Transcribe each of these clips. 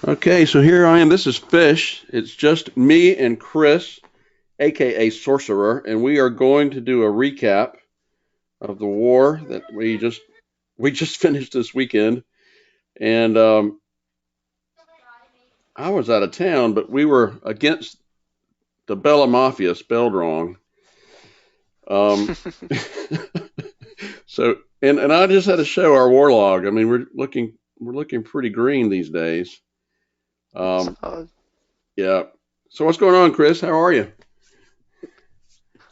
Okay, so here I am. This is Fish. It's just me and Chris, aka Sorcerer, and we are going to do a recap of the war that we just finished this weekend. And I was out of town, but we were against the Bella Mafia, spelled wrong. Um, and I just had to show our war log. I mean, we're looking pretty green these days. Um, Uh, yeah. So what's going on, Chris? How are you?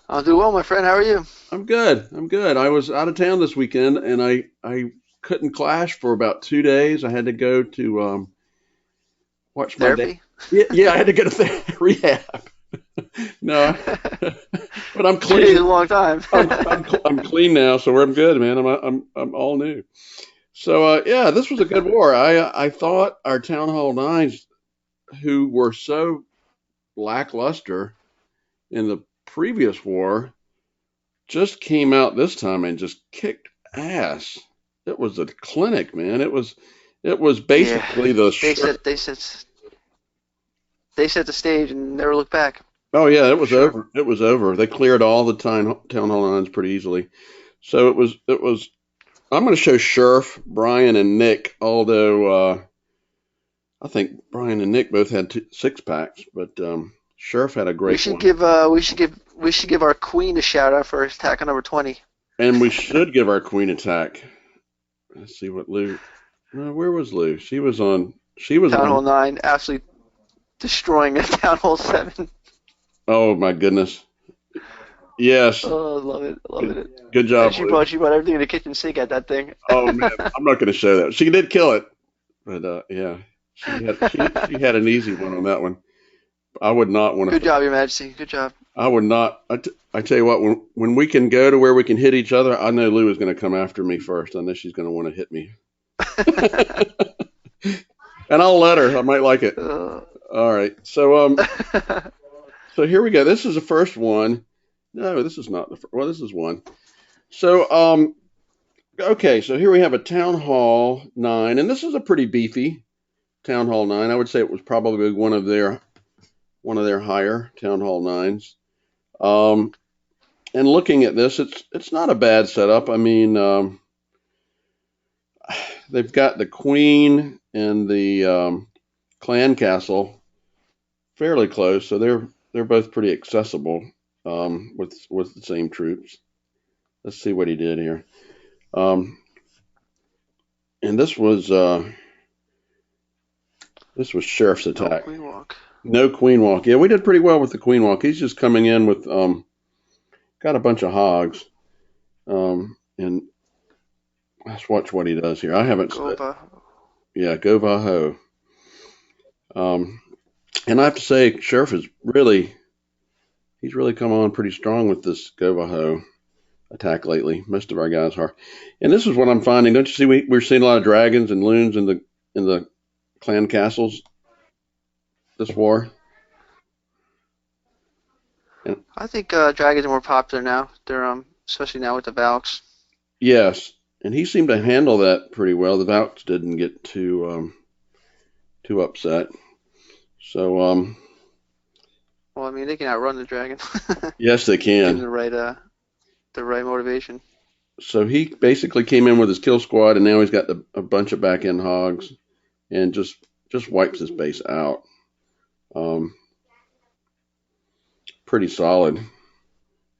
I'll do well, my friend. How are you? I'm good. I'm good. I was out of town this weekend, and I couldn't clash for about 2 days. I had to go to watch my dad. Therapy? Yeah, I had to go to rehab. No, but I'm 2 days is clean. a long time. I'm clean now, so I'm good, man. I'm all new. So yeah, this was a good war. I thought our Town Hall Nines, who were so lackluster in the previous war, just came out this time and just kicked ass. It was a clinic, man. It was Yeah, basically the they Sherf. set they set they set the stage and never looked back Oh yeah, it for was sure. over. It was over. They cleared all the town hall lines pretty easily. So it was. I'm going to show Sherf, Brian, and Nick. Although I think Brian and Nick both had six packs, but Sherf had a We great should one, give our queen a shout out for attack on number 20. and we should give our queen attack. Let's see what Lou. No, where was Lou? She was on. She was Town on. Hall 9 absolutely destroying a Town Hall 7. Oh my goodness. Yes. Oh, I love it. I love Good, it. good And job, she Lou. brought she brought everything in the kitchen sink at that thing. Oh man, I'm not going to show that. She did kill it, but yeah, she had an easy one on that one. I would not want Good to. job, Your Majesty. Good job. I would not. I tell you what, when we can go to where we can hit each other, I know Lou is going to come after me first. I know she's going to want to hit me, and I'll let her. I might like it. uh, All right. So here we go. This is the first one. No, this is not the first. Well, this is one. So okay. So here we have a Town Hall 9, and this is a pretty beefy Town Hall 9. I would say it was probably one of their higher Town Hall 9s. Um, and looking at this, it's not a bad setup. I mean, they've got the Queen and the Clan Castle fairly close, so they're both pretty accessible with the same troops. Let's see what he did here. Um, and this was Sheriff's no attack. queen walk. No Queen Walk. Yeah, we did pretty well with the Queen Walk. He's just coming in with got a bunch of hogs. And let's watch what he does here. I haven't. Go by. Yeah, go Vaho. Um, and I have to say, Sheriff is he's really come on pretty strong with this go Vaho attack lately. Most of our guys are, and this is what I'm finding. Don't you see? We're seeing a lot of dragons and loons in the clan castles this war. And I think dragons are more popular now. They're especially now with the Valks. yes, and he seemed to handle that pretty well. The Valks didn't get too upset. So Well, I mean they can outrun the dragon. yes, they Give them can. the right motivation. So he basically came in with his kill squad, and now he's got a bunch of back end hogs, and just wipes his base out. Um, Pretty solid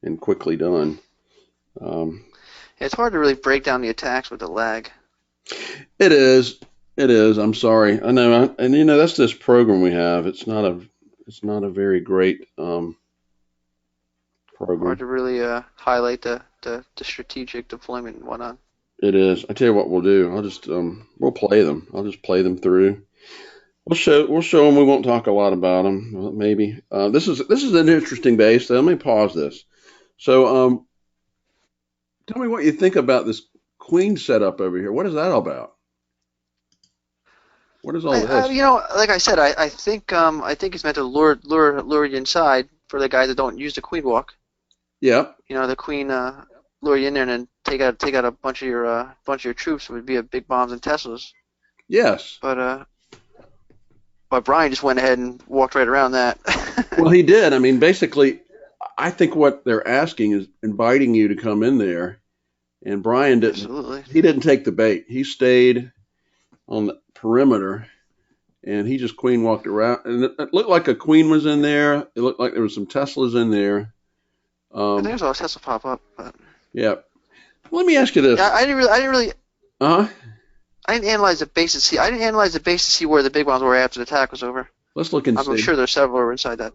and quickly done. Um, Yeah, it's hard to really break down the attacks with the lag. it is, it is. I'm sorry. I know, and that's this program we have. It's not a very great Hard program. to really highlight the strategic deployment and whatnot. It is. I tell you what we'll do. We'll play them. I'll just play them through. We'll show them. We won't talk a lot about them. Well, maybe. This is an interesting base. Let me pause this. So tell me what you think about this queen setup over here. What is that all about? What is all this? Like I said, I think it's meant to lure you inside for the guys that don't use the queen walk. Yeah. The queen lure you in there and then take out a bunch of your troops would be a big bombs and Teslas. Yes. But But Brian just went ahead and walked right around that. Well, he did. I mean, basically, I think what they're asking is inviting you to come in there, and Brian didn't. Absolutely. He didn't take the bait. He stayed on the perimeter, and he just queen walked around, and it looked like a queen was in there. It looked like there was some Teslas in there. I think there's always Tesla pop up, but Yeah. Let me ask you this. yeah, Uh huh. I didn't analyze the base to see. I didn't analyze the base to see where the big bombs were after the attack was over. Let's look and I'm see. sure there's several inside that.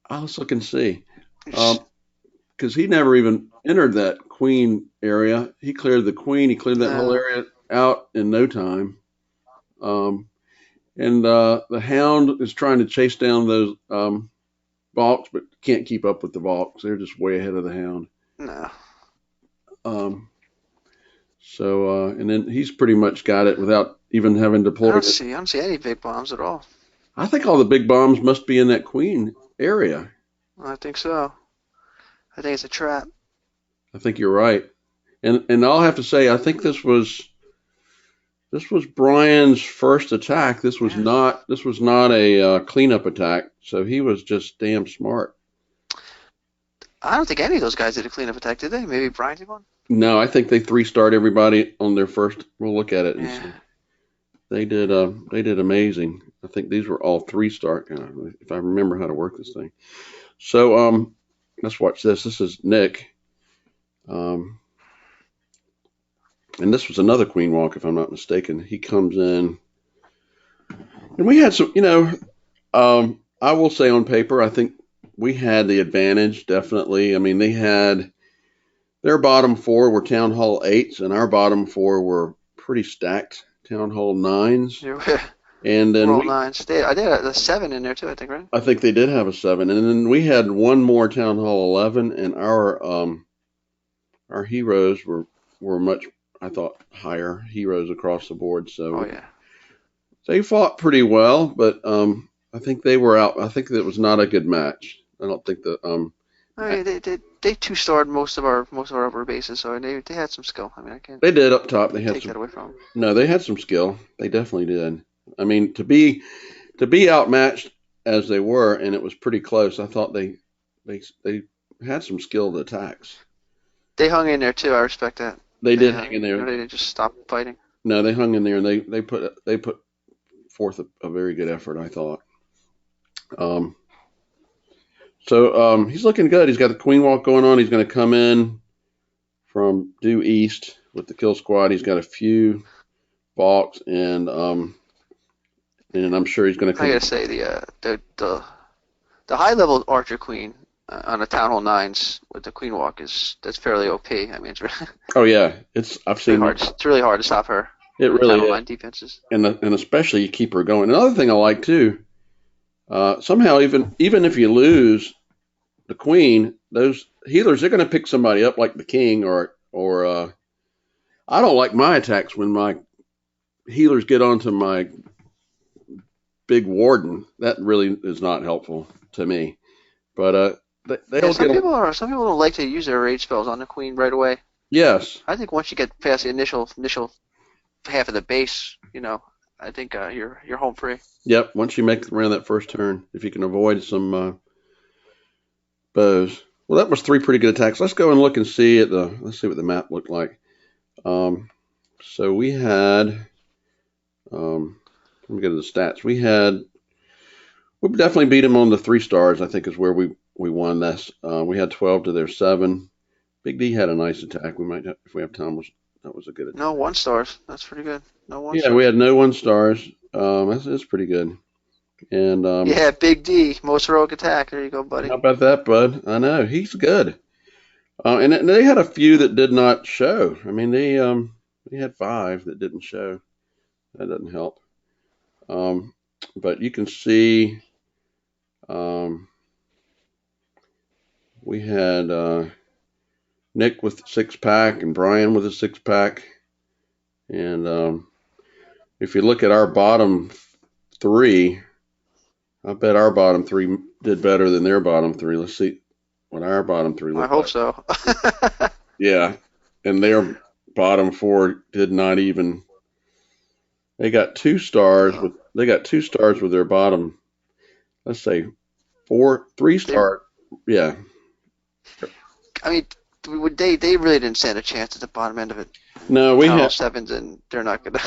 Let's look and see. Because he never even entered that queen area. He cleared the queen. He cleared that whole area out in no time. And the hound is trying to chase down those Valks, but can't keep up with the Valks. They're just way ahead of the hound. No. And then he's pretty much got it without even having deployed it. I don't see any big bombs at all. I think all the big bombs must be in that queen area. I think so. I think it's a trap. I think you're right. And I'll have to say, I think this was Brian's first attack. This was not a cleanup attack. So he was just damn smart. I don't think any of those guys did a cleanup attack, did they? Maybe Brian did one? No, I think they 3-starred everybody on their first. We'll look at it and see. They did amazing. I think these were all 3-star, if I remember how to work this thing. So let's watch this. This is Nick. And this was another queen walk, if I'm not mistaken. He comes in. And we had some, I will say on paper, I think we had the advantage, definitely. I mean, their bottom 4 were Town Hall 8s, and our bottom 4 were pretty stacked Town Hall 9s. And then all 9s. I did a 7 in there too, I think, right? I think they did have a 7. And then we had one more Town Hall 11, and our heroes were much, I thought, higher heroes across the board. So they fought pretty well, but I think they were out. I think that was not a good match. I don't think that. They 2-starred most of our upper bases, so they had some skill. I mean, I can't. They did up top. They had take that away from them. No, they had some skill. They definitely did. I mean, to be outmatched as they were, and it was pretty close. I thought they had some skilled attacks. They hung in there too. I respect that. They did hang in there. They didn't just stop fighting. No, they hung in there, and they put forth a very good effort, I thought. So he's looking good. He's got the queen walk going on. He's going to come in from due east with the kill squad. He's got a few Valks, and I'm sure he's going to come. I gotta say the high level archer queen on the Town Hall 9s with the queen walk that's fairly OP. I mean, it's really, oh yeah, I've seen it's really hard to stop her. It really is. Line defenses. And especially you keep her going. Another thing I like too, somehow even if you lose the queen, those healers, they're going to pick somebody up like the king or I don't like my attacks when my healers get onto my big warden. That really is not helpful to me. But some people don't like to use their rage spells on the queen right away. Yes. I think once you get past the initial half of the base, I think you're home free. Yep. Once you make around that first turn, if you can avoid some bows. Well, that was 3 pretty good attacks. Let's go and look and see let's see what the map looked like. So we had, let me go to the stats. We definitely beat them on the 3 stars, I think is where we won this. We had 12 to their 7. Big D had a nice attack. We might have, if we have time, that was a good attack. No 1 stars. That's pretty good. No 1 Yeah, stars. we had no 1 stars. That's pretty good. And Big D, most heroic attack. There you go, buddy. How about that, bud? I know he's good. And they had a few that did not show. I mean, they had 5 that didn't show. That doesn't help. But you can see we had Nick with 6-pack and Brian with a 6-pack. And if you look at our bottom 3, I bet our bottom 3 did better than their bottom 3. Let's see what our bottom 3 looked like. I hope so. Yeah, and their bottom 4 did not even They got 2 stars Uh, with their bottom. Let's say four, three they, star. Yeah. I mean, they really didn't stand a chance at the bottom end of it. No, we Town had Hall 7s, and they're not gonna.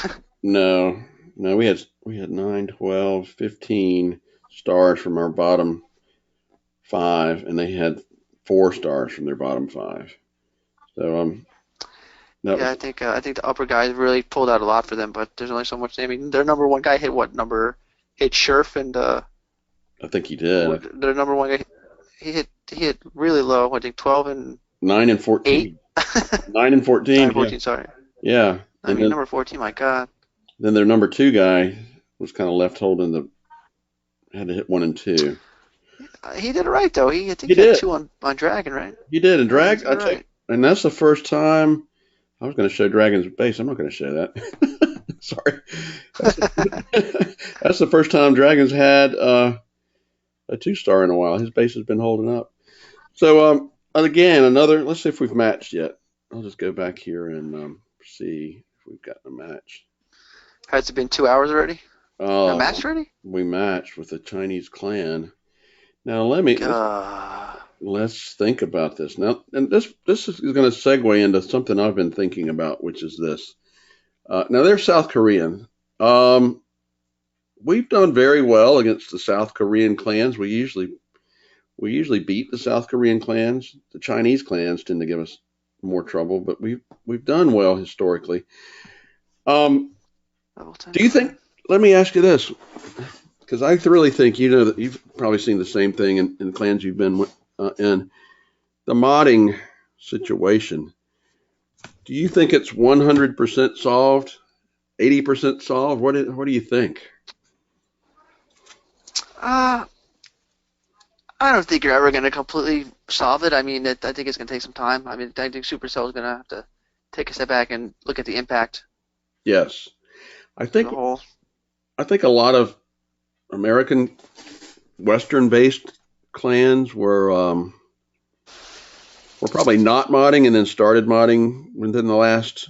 no, no. We had 9, 12, 15 stars from our bottom five, and they had 4 stars from their bottom five. So that Yeah, was. I think the upper guys really pulled out a lot for them, but there's only so much. I mean, their number one guy hit what number? Hit Sherf and I think he did. their number one guy. He hit really low. I think 12 and 9 and 8. 14. 9 and 14. Nine Yeah. 14. Sorry. Yeah. I And mean, then number 14. My God. then their number two guy was kind of left holding the had to hit 1 and 2. He did it right though. I think He he had did. two on Dragon, right? He did. And Yeah, he drag. did I it take. right. And that's the first time I was going to show Dragon's base. I'm not going to show that. Sorry. That's that's the first time Dragons had a 2 star in a while. His base has been holding up. So and again, another. Let's see if we've matched yet. I'll just go back here and see if we've gotten a match. Has it been 2 hours already? A Uh, match already? we matched with a Chinese clan. Now let's Uh, let's think about this now, and this is going to segue into something I've been thinking about, which is this. Now they're South Korean. Um, we've done very well against the South Korean clans. We usually beat the South Korean clans. The Chinese clans tend to give us more trouble, but we've done well historically. Um, Level 10 do you clan. think? Let me ask you this, because I really think that you've probably seen the same thing in clans you've been in. The modding situation. Do you think it's 100% solved? 80% solved? What do you think? Uh, I don't think you're ever going to completely solve it. I mean, I think it's going to take some time. I mean, I think Supercell is going to have to take a step back and look at the impact Yes, I as a think whole. I think a lot of American Western-based clans were probably not modding and then started modding within the last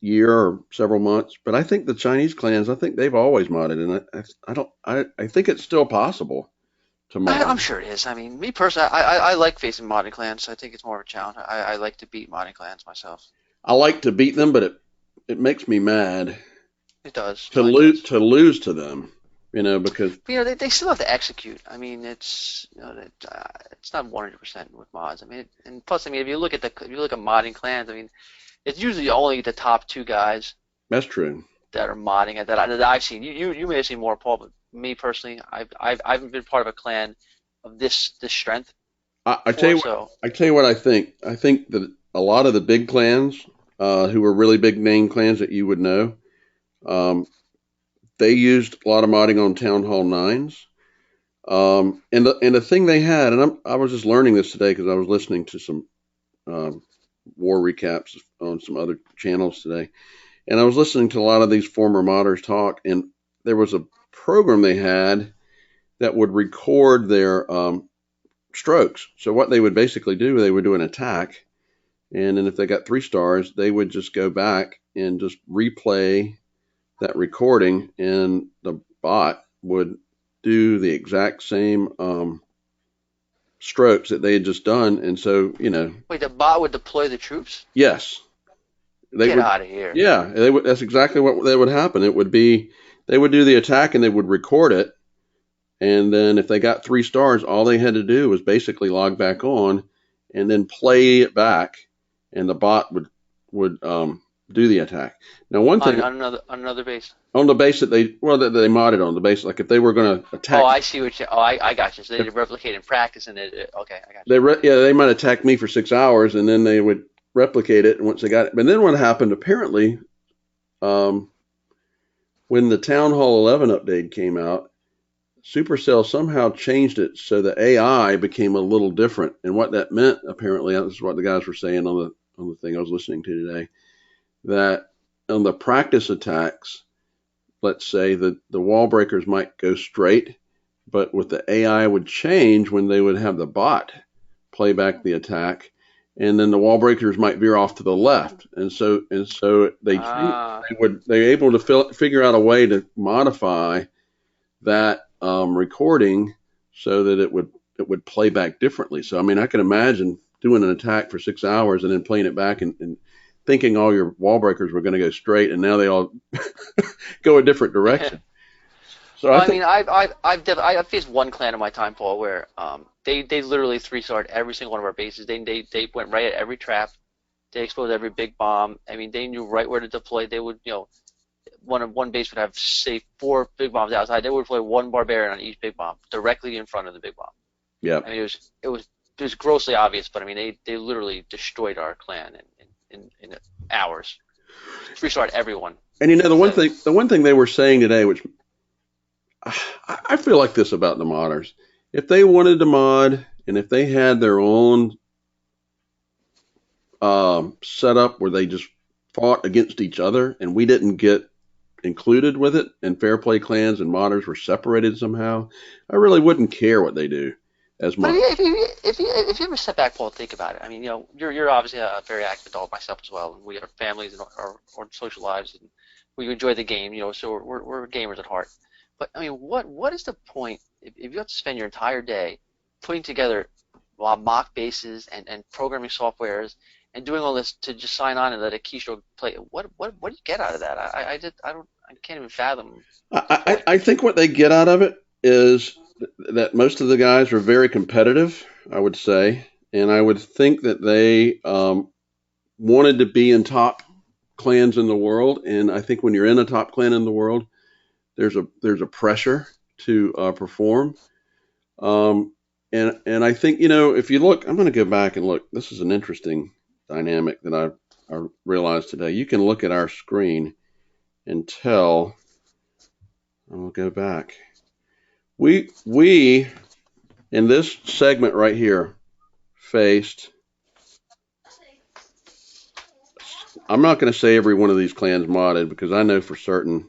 year or several months. But I think the Chinese clans, I think they've always modded, and I don't I think it's still possible to I'm mod. sure it is. I mean, me personally, I like facing modding clans. I think it's more of a challenge. I like to beat modding clans myself. I like to beat them, but it makes me mad It does. to No, it lose does. to them, because But, they still have to execute. I mean, it's not 100% with mods. I mean, and plus, I mean, if you look at modding clans, I mean, it's usually only the top two guys that's true. that are modding it that I've seen. You may have seen more, Paul, but me personally, I've been part of a clan of this strength I tell before. you what, So I tell you what I think. I think that a lot of the big clans, who are really big name clans that you would know, um, they used a lot of modding on Town Hall Nines. And the thing they had, and I was just learning this today because I was listening to some um, war recaps on some other channels today, and I was listening to a lot of these former modders talk, and there was a program they had that would record their strokes. So what they would basically do, they would do an attack, and then if they got 3 stars, they would just go back and just replay that recording, and the bot would do the exact same strokes that they had just done. And so, wait, the bot would deploy the troops? yes, they Get would. out of here! Yeah, they would. That's exactly what they would happen. It would be they would do the attack and they would record it, and then if they got 3 stars, all they had to do was basically log back on and then play it back, and the bot would do the attack. Now, one On, thing on another base. on the base that they modded on the base, like if they were going to Oh, attack, I see what you. Oh, I got you. So they if did replicate in practice, and okay, I got you. yeah, they might attack me for 6 hours, and then they would replicate it once they got it. But then what happened? Apparently, um, when the Town Hall 11 update came out, Supercell somehow changed it so the AI became a little different. And what that meant, apparently, this is what the guys were saying on the thing I was listening to today, that on the practice attacks, let's say that the wall breakers might go straight, but with the AI would change when they would have the bot play back the attack, and then the wall breakers might veer off to the left, and so Ah, they're able to figure out a way to modify that recording so that it would play back differently. So I mean, I can imagine doing an attack for 6 hours and then playing it back and thinking all your wall breakers were going to go straight, and now they all go a different yeah. direction. So I Well, I think, mean, I've faced one clan in my time, Paul, where they literally three-starred every single one of our bases. They went right at every trap. They exposed every big bomb. I mean, they knew right where to deploy. They would, one base would have say 4 big bombs outside. They would deploy one barbarian on each big bomb directly in front of the big bomb. yeah. I mean, it was grossly obvious, but I mean, they literally destroyed our clan in hours. Three-starred everyone. And So, the one thing they were saying today, which I feel like this about the modders, if they wanted to mod and if they had their own setup where they just fought against each other and we didn't get included with it, and fair play clans and modders were separated somehow, I really wouldn't care what they do as but much. if you ever step back, Paul, and think about it. I mean, you're obviously a very active adult, myself as well. And we have families and our social lives, and we enjoy the game. So we're gamers at heart. But I mean, what is the point if you have to spend your entire day putting together mock bases and programming softwares and doing all this to just sign on and let a keystroke play? What do you get out of that? I can't even fathom the point. I think what they get out of it is that most of the guys are very competitive, I would say, and I would think that they wanted to be in top clans in the world. And I think when you're in a top clan in the world, there's a pressure to perform. And I think, if you look, I'm going to go back and look. This is an interesting dynamic that I realized today. You can look at our screen and tell. I'll go back. We in this segment right here faced. I'm not going to say every one of these clans modded because I know for certain.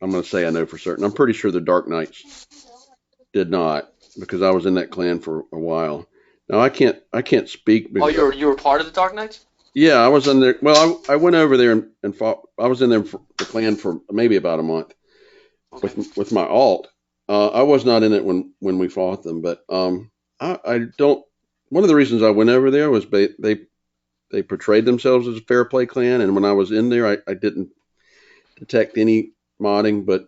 I'm going to say I know for certain. I'm pretty sure the Dark Knights did not because I was in that clan for a while. Now I can't speak Oh, because you were part of the Dark Knights? yeah, I was in there. Well, I went over there and fought. I was in there for the clan for maybe about a month Okay. with my alt. I was not in it when we fought them, but I don't. One of the reasons I went over there was they portrayed themselves as a fair play clan, and when I was in there, I didn't detect any modding. But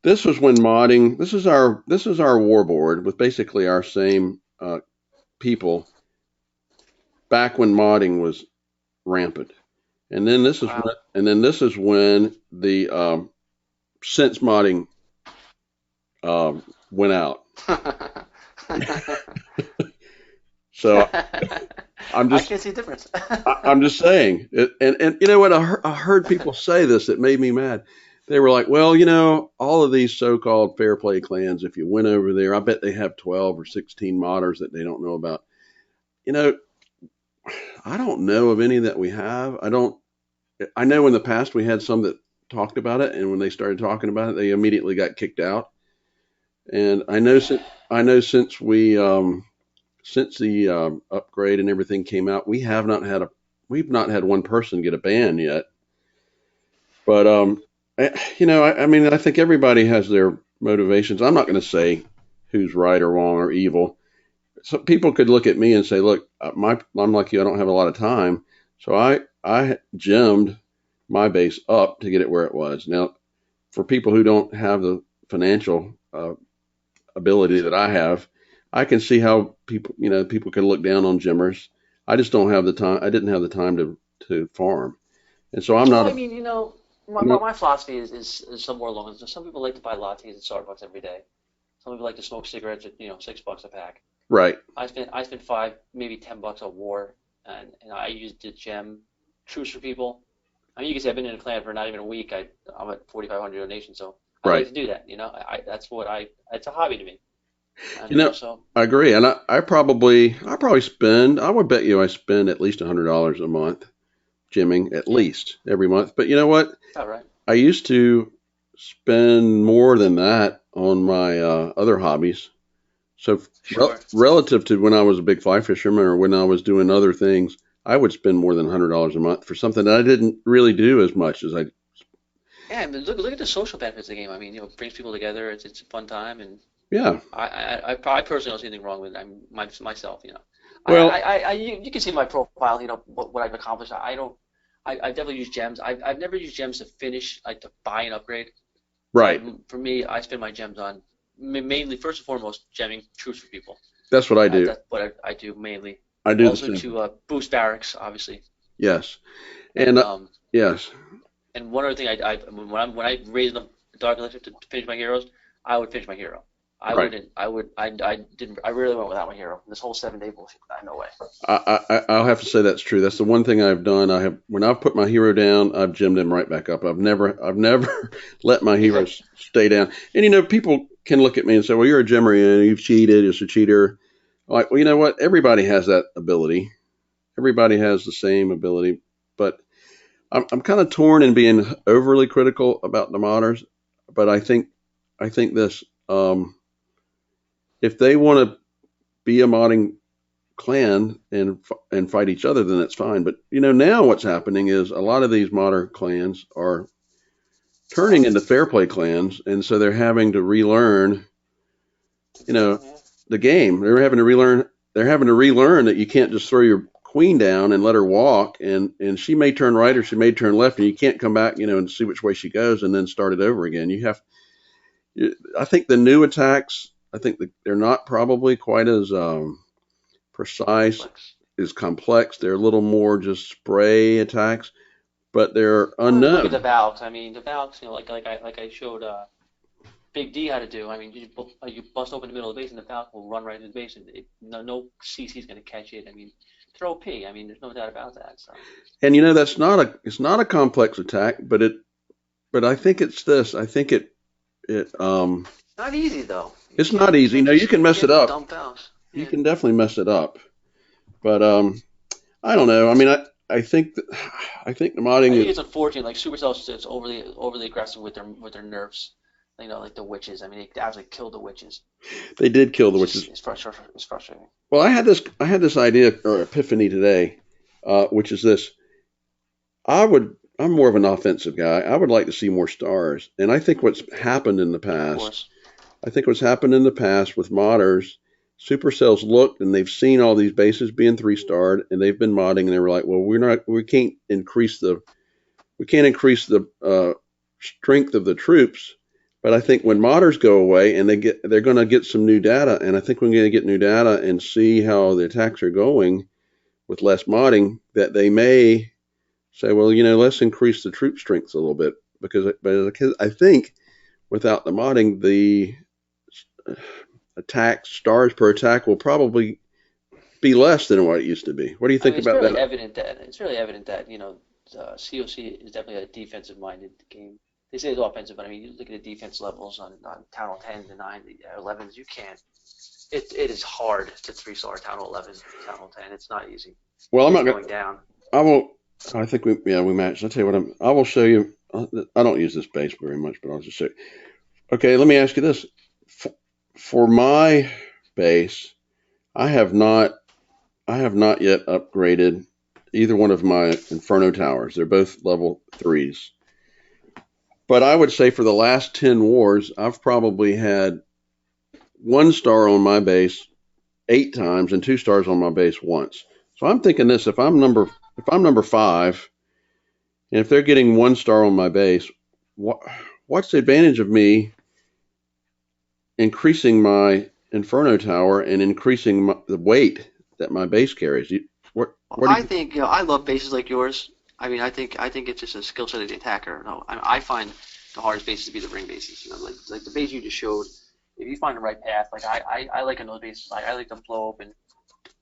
this was when modding. This is our war board with basically our same people back when modding was rampant. Wow. And then this is when the sense modding went out. So I'm I just can't see a difference. I'm just saying it, and you know what I heard people say this that made me mad. They were like, well, all of these so-called fair play clans, if you went over there, I bet they have 12 or 16 modders that they don't know about. You know, I don't know of any that we have. I know in the past we had some that talked about it, and when they started talking about it, they immediately got kicked out. And I know since the upgrade and everything came out, we've not had one person get a ban yet. But I mean, I think everybody has their motivations. I'm not going to say who's right or wrong or evil. So people could look at me and say, "Look, I'm like you. I don't have a lot of time, so I gemmed my base up to get it where it was." Now, for people who don't have the financial ability that I have, I can see how people can look down on gemmers. I just don't have the time. I didn't have the time to farm, and so I'm Well, not I a. mean, my, I'm my not my philosophy is somewhere along those lines. Some people like to buy lattes at Starbucks every day. Some people like to smoke cigarettes at $6 a pack. right. I spent five, maybe $10 a war, and I used the gem truce for people. I mean, you can say I've been in a clan for not even a week. I'm at 4,500 donations, so I like Right. to do that. It's a hobby to me, and You know, so I agree, and I probably spend. I would bet you I spend at least $100 a month gymming at yeah, least every month. But you know what? all right. I used to spend more than that on my other hobbies. So Sure. relative to when I was a big fly fisherman or when I was doing other things, I would spend more than $100 a month for something that I didn't really do as much as I. Yeah, but look at the social benefits of the game. I mean, it brings people together. It's a fun time, and Yeah. I personally don't see anything wrong with it. I'm myself, Well, you can see my profile, what I've accomplished. I don't, I definitely use gems. I've never used gems to finish, like to buy an upgrade. right. For me, I spend my gems on mainly, first and foremost, gemming troops for people. That's what I do. That's what I do mainly. I do the Also same. to boost barracks, obviously, Yes. And and yes. and one other thing, when I raised the Dark Elixir to finish my heroes, I would finish my hero. I Right. wouldn't. I didn't. I really went without my hero. This whole 7 day bullshit. No way. I'll have to say that's true. That's the one thing I've done. When I've put my hero down, I've gemmed him right back up. I've never let my Yeah. heroes stay down. And people can look at me and say, "Well, you're a gemmer. You've cheated. You're a cheater." Like, well, you know what? Everybody has that ability. Everybody has the same ability. But I'm kind of torn in being overly critical about the modders. But I think this. If they want to be a modding clan and fight each other, then that's fine. But now what's happening is a lot of these modern clans are turning into fair play clans, and so they're having to relearn, you know, Yeah. the game. They're having to relearn. They're having to relearn that you can't just throw your queen down and let her walk, and she may turn right or she may turn left, and you can't come back, and see which way she goes and then start it over again. I think the new attacks. I think that they're not probably quite as precise, Complex. is complex. They're a little more just spray attacks, but they're Well, look at the unknown. Valks. I mean, the Valks. Like I showed Big D how to do. I mean, you bust open the middle of the base, and the Valk will run right through the base, and no CC is going to catch it. I mean, throw P. I mean, there's no doubt about that. So And that's not a complex attack, but I think it's this. I think it not easy though. it's not You easy. can't No, you just can mess it get up. dumb Valks. You Yeah. can definitely mess it up. But I don't know. I mean, I think the I modding think is. it's unfortunate. Like Supercell's is overly aggressive with their nerfs. Like the witches. I mean, they absolutely killed the witches. They did kill the It's just witches. it's frustrating. It's frustrating. Well, I had this idea or epiphany today, which is this. I'm more of an offensive guy. I would like to see more stars. And I think what's happened in the Of past, course. I think what's happened in the past with modders, Supercells looked and they've seen all these bases being 3-starred and they've been modding and they were like, well, we can't increase the strength of the troops. But I think when modders go away and they're going to get some new data, and I think we're going to get new data and see how the attacks are going with less modding, that they may say, well, let's increase the troop strengths a little bit because I think without the modding, the attack stars per attack will probably be less than what it used to be. What do you I think mean, about that? it's really evident that COC is definitely a defensive-minded game. They say it's offensive, but I mean, you look at the defense levels on Town Hall 10s and 9, 11s. You can't. It is hard to 3-star Town Hall 11, Town Hall 10. It's not easy. Well, I'm It's not going. going down. I won't. I think we matched. I'll tell you what. I will show you. I don't use this base very much, but I'll just show you. Okay, let me ask you this. For my base, I have not. I have not yet upgraded either one of my Inferno towers. They're both level 3s. But I would say for the last 10 wars, I've probably had 1 star on my base 8 times and 2 stars on my base once. So I'm thinking this: if I'm number 5, and if they're getting 1 star on my base, what's the advantage of me increasing my Inferno tower and increasing the weight that my base carries? What do I you? think I love bases like yours. I mean, I think it's just a skill set of the attacker. No, I find the hardest bases to be the ring bases. Like the base you just showed. If you find the right path, like I like another base. Like I like to blow open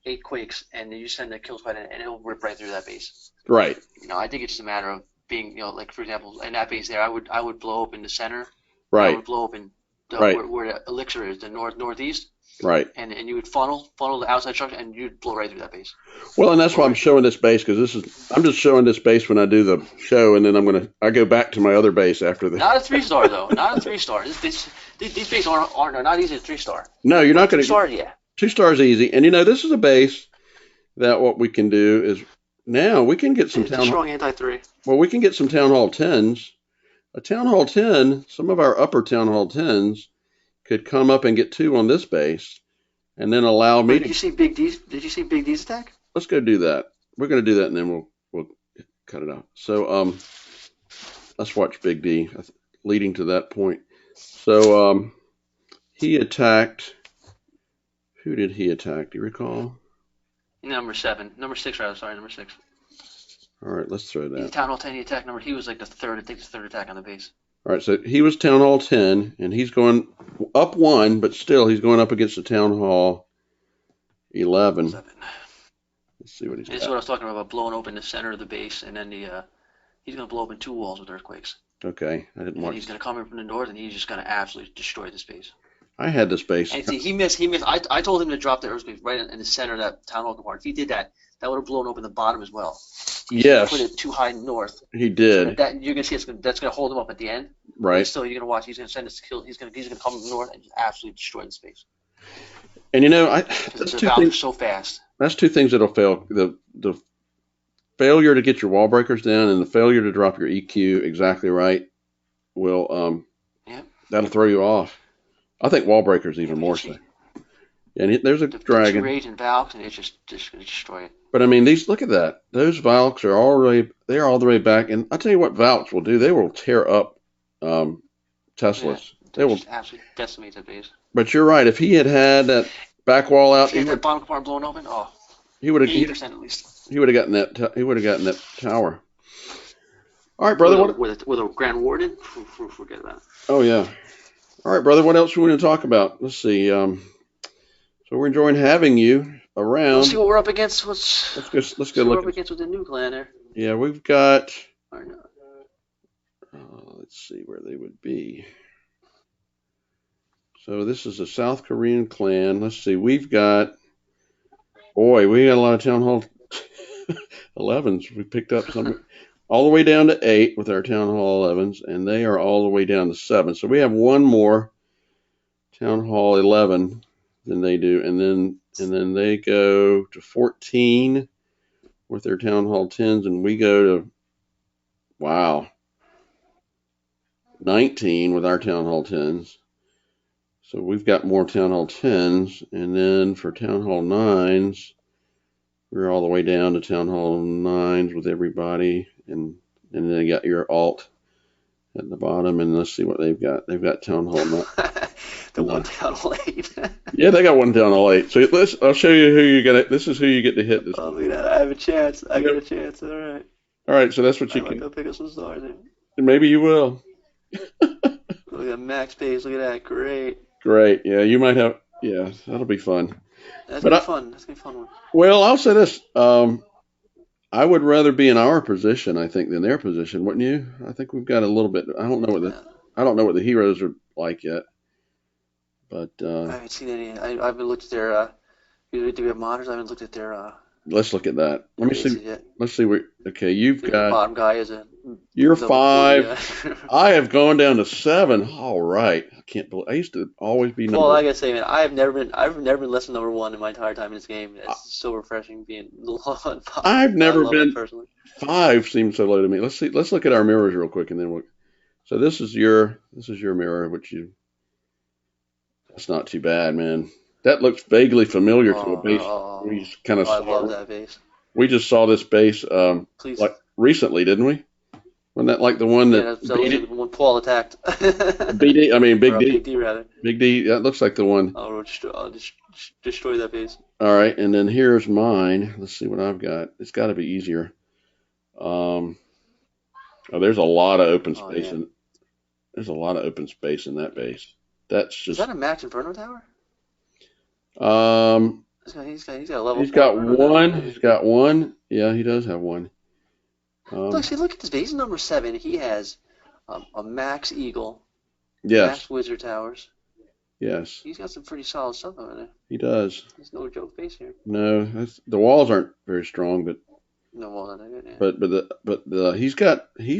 8 quakes, and then you send a kill spread, and it'll rip right through that base. Right, I think it's just a matter of being, like for example, in that base there, I would blow open the center, and I right, would blow open right. where the elixir is, the northeast. Right. and you would funnel the outside structure, and you'd blow right through that base. Well, and that's Blow why I'm right through it. showing this base because I'm just showing this base when I do the show, and then I go back to my other base after the. Not a 3-star though. Not a 3-star. These bases aren't not easy 3-star. No, you're But a not going to get 2-star, yeah. 2 stars easy, and this is a base that what we can do is now we can get some It's a strong anti-3. well, we can get some town hall 10s. A town hall 10, some of our upper town hall 10s could come up and get 2 on this base, and then allow me Wait, to. did you see Big D's? Did you see Big D's attack? Let's go do that. We're going to do that, and then we'll cut it out. So let's watch Big D leading to that point. So he attacked. Who did he attack? Do you recall? Number 7, number 6 rather. Sorry, number 6. All right, let's throw He's that. Town Hall 10. He attacked number. He was like the third. I think the third attack on the base. All right, so he was Town Hall 10, and he's going up 1, but still he's going up against the Town Hall 11. 7. Let's see what he's This is got. what I was talking about blowing open the center of the base, and then he's going to blow open 2 walls with earthquakes. Okay, I didn't And watch. he's going to come in from the north, and he's just going to absolutely destroy this base. I had this base. And see, he missed. I told him to drop the earthquake right in the center of that town hall compartment. If he did that, that would have blown open the bottom as well. Yes, Put it too high north. he So did. that you're gonna see that's gonna hold him up at the end. Right. Still, you're gonna watch. He's gonna send his kill. He's gonna come north and just absolutely destroy the space. And Because the valves are so fast. That's 2 things that'll fail. The failure to get your wall breakers down and the failure to drop your EQ exactly right will Yeah. that'll throw you off. I think wall breakers even more so. And there's a The 2 dragon. rage and valves, and it's just gonna destroy it. But I mean, look at that. Those Valks are they're all the way back. And I'll tell you what Valks will do. They will tear up Teslas. Yeah, They will. just absolutely decimate that base. But you're right. If he had that back wall out, If he had that bottom compartment blown open, he would have 80% at least. he would have gotten that he would have gotten that tower. All right, brother. With a Grand Warden, forget that. Oh yeah. All right, brother. What else we want to talk about? Let's see. So we're enjoying having you around. Let's see what we're up against. Let's go What we're look. up against with the new clan there. Yeah, we've got. Or no. Let's see where they would be. So this is a South Korean clan. Let's see. We got a lot of Town Hall 11s. We picked up some all the way down to 8 with our Town Hall 11s, and they are all the way down to 7. So we have one more Town Hall 11 than they do, and then they go to 14 with their Town Hall 10s, and we go to 19 with our Town Hall 10s. So we've got more Town Hall 10s, and then for Town Hall 9s, we're all the way down to Town Hall 9s with everybody, and then you got your alt at the bottom, and let's see what they've got. They've got Town Hall 9. The one Town Hall 8. Yeah, they got one Town Hall 8. So I'll show you who you get. This is who you get to hit this. Oh, look at that. I have a chance. I got a chance. All right. All right, so that's what you I can. might go pick up some stars. Maybe you will. Look at max base. Look at that. Great. Great. Yeah, you might have. Yeah, that'll be fun. That's But gonna be fun. That's gonna be a fun one. Well, I'll say this. I would rather be in our position, I think, than their position, wouldn't you? I think we've got a little bit. I don't know what the heroes are like yet, but I haven't seen any. I haven't looked at their. Do we have monitors? I haven't looked at their. let's look at that. Let me see. Yet. Let's see where. Okay, you've The got. bottom guy is a. You're double 5. 40, I have gone down to 7. All right. I can't believe. I used to always be number. Well, I gotta say, man, I've never been less than number 1 in my entire time in this game. It's so refreshing being low on 5. I've never I love been. it personally. 5 seems so low to me. Let's see. Let's look at our mirrors real quick, and then we'll. So this is your mirror, which you. That's not too bad, man. That looks vaguely familiar to a base we just kind of I saw. love that base. We just saw this base Please. like recently, didn't we? Wasn't that like the one Yeah, that that was the one Paul attacked. BD? I mean, Big Or D. Big D rather. Big D. That looks like the one. I'll destroy that base. All right, and then here's mine. Let's see what I've got. It's got to be easier. There's a lot of open space in. There's a lot of open space in that base. That's Is just. that a max Inferno tower? He's got a level. He's got 4 one. tower. He's got one. Yeah, he does have one. Look at this base. He's number 7. He has a max Eagle, Yes. max Wizard Towers, Yes, He's got some pretty solid stuff over there. he does. There's no joke face here. No, the walls aren't very strong, No, well, not good, yeah. but he's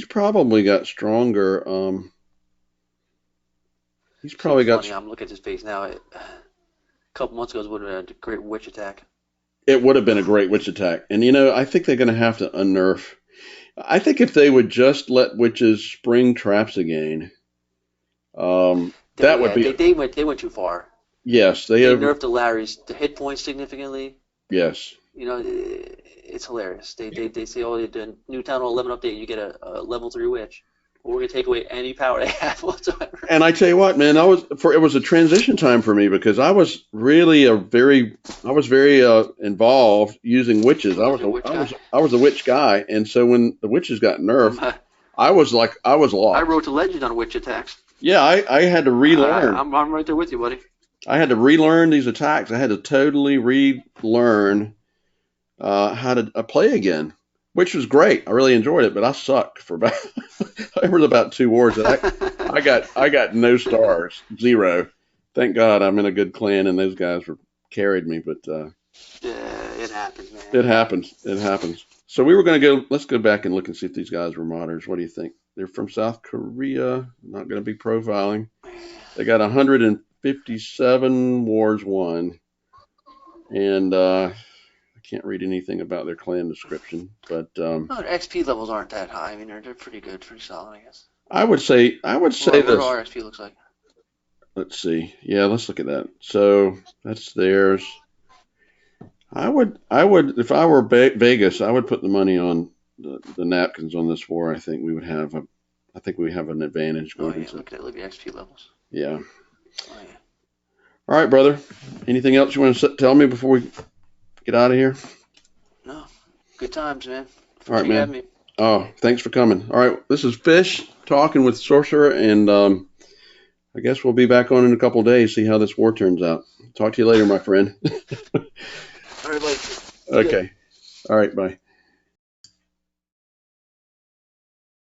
probably got stronger. He's See, it's probably got. funny. I'm looking at his face now. A couple months ago, it would have been a great witch attack. It would have been a great witch attack, and I think they're going to have to unnerf. I think if they would just let witches spring traps again, that would Yeah, be. they went too far. Yes, They nerfed the Larry's the hit points significantly. Yes. You know, it's hilarious. They say, oh, the new Town Hall 11 update, you get a level 3 witch. We're gonna take away any power they have whatsoever. And I tell you what, man, it was a transition time for me because I was really very involved using witches. I was a witch guy, and so when the witches got nerfed, I was lost. I wrote the legend on witch attacks. Yeah, I had to relearn. I'm right there with you, buddy. I had to relearn these attacks. I had to totally relearn how to play again, which was great. I really enjoyed it, but I sucked for about there was about 2 wars that I got no stars, 0. Thank God I'm in a good clan and those guys carried me, but yeah, it happens, man. it happens. It happens. So let's go back and look and see if these guys were modders. What do you think? They're from South Korea. Not going to be profiling. They got 157 wars won, and I can't read anything about their clan description, but their XP levels aren't that high. I mean, they're pretty good, pretty solid, I guess. I would say what this. What our XP looks like. Let's see. Yeah, let's look at that. So that's theirs. I would, if I were Vegas, I would put the money on the napkins on this war. I think we have an advantage going into. Look at XP levels. Yeah. Oh yeah. All right, brother. Anything else you want to tell me before we get out of here? No. Good times, man. All right, man. Oh, thanks for coming. All right, this is Fish talking with Sorcerer, and I guess we'll be back on in a couple of days, see how this war turns out. Talk to you later, my friend. All right, buddy. Okay. All right, bye.